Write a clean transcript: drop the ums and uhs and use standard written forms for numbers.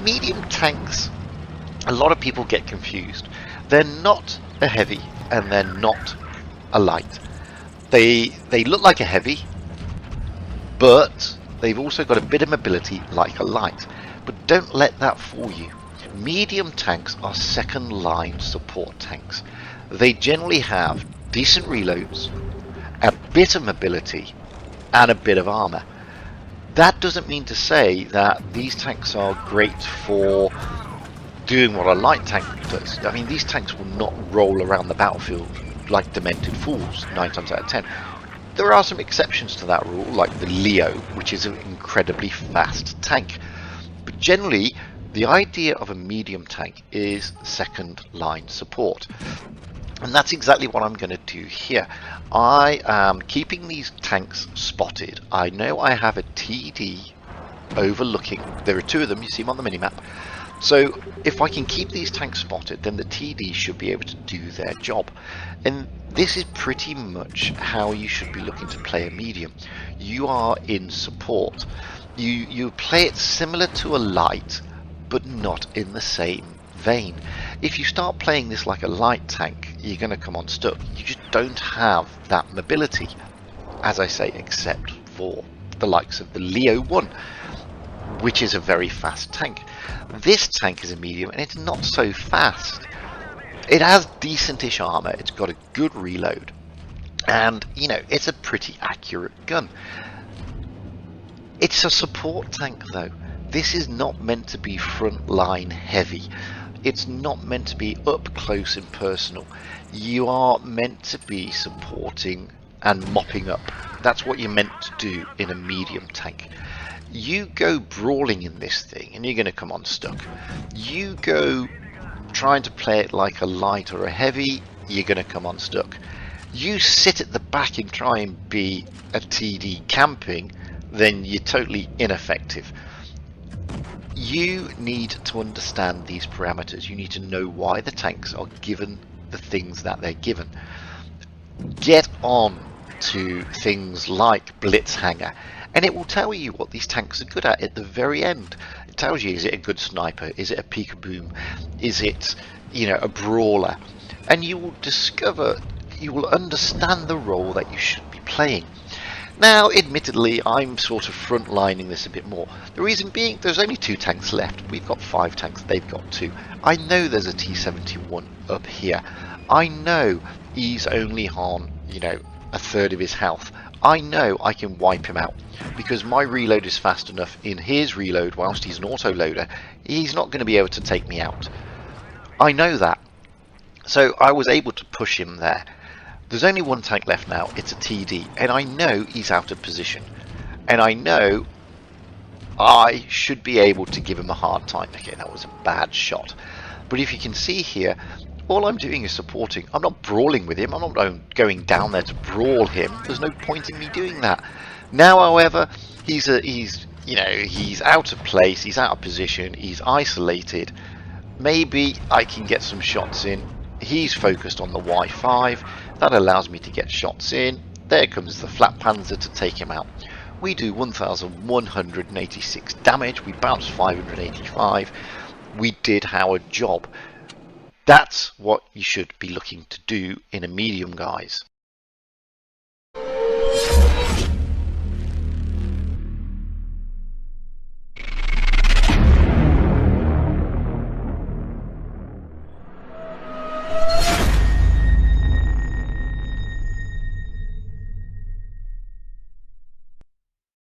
medium tanks, a lot of people get confused. They're not a heavy and they're not a light. They look like a heavy, but they've also got a bit of mobility like a light. But don't let that fool you. Medium tanks are second line support tanks. They generally have decent reloads, a bit of mobility, and a bit of armor. That doesn't mean to say that these tanks are great for doing what a light tank does. I mean, these tanks will not roll around the battlefield like demented fools 9 times out of 10. There are some exceptions to that rule, like the Leo, which is an incredibly fast tank. But generally, the idea of a medium tank is second line support. And that's exactly what I'm going to do here. I am keeping these tanks spotted. I know I have a TD overlooking. There are two of them, you see them on the minimap. So if I can keep these tanks spotted, then the TD should be able to do their job. And this is pretty much how you should be looking to play a medium. You are in support. You play it similar to a light, but not in the same vein. If you start playing this like a light tank, you're going to come unstuck. You just don't have that mobility, as I say, except for the likes of the Leo 1, which is a very fast tank. This tank is a medium and it's not so fast. It has decentish armor, it's got a good reload, and you know, it's a pretty accurate gun. It's a support tank though. This is not meant to be frontline heavy. It's not meant to be up close and personal. You are meant to be supporting and mopping up. That's what you're meant to do in a medium tank. You go brawling in this thing and you're going to come unstuck. You go trying to play it like a light or a heavy, you're going to come unstuck. You sit at the back and try and be a TD camping, then you're totally ineffective. You need to understand these parameters. You need to know why the tanks are given the things that they're given. Get on to things like Blitz Hanger, and it will tell you what these tanks are good at the very end. It tells you, is it a good sniper? Is it a peekaboo? Is it, you know, a brawler? And you will discover, you will understand the role that you should be playing. Now, admittedly, I'm sort of frontlining this a bit more. The reason being, there's only 2 tanks left. We've got 5 tanks, they've got 2. I know there's a T-71 up here. I know he's only on, you know, a third of his health. I know I can wipe him out because my reload is fast enough in his reload whilst he's an autoloader. He's not going to be able to take me out. I know that. So I was able to push him there. There's only 1 tank left now, it's a TD, and I know he's out of position. And I know I should be able to give him a hard time. Okay, that was a bad shot. But if you can see here, all I'm doing is supporting. I'm not brawling with him, I'm not going down there to brawl him. There's no point in me doing that. Now, however, he's out of place, he's out of position, he's isolated. Maybe I can get some shots in. He's focused on the Y5. That allows me to get shots in. There comes the Flat Panzer to take him out. We do 1,186 damage. We bounced 585. We did our job. That's what you should be looking to do in a medium, guys.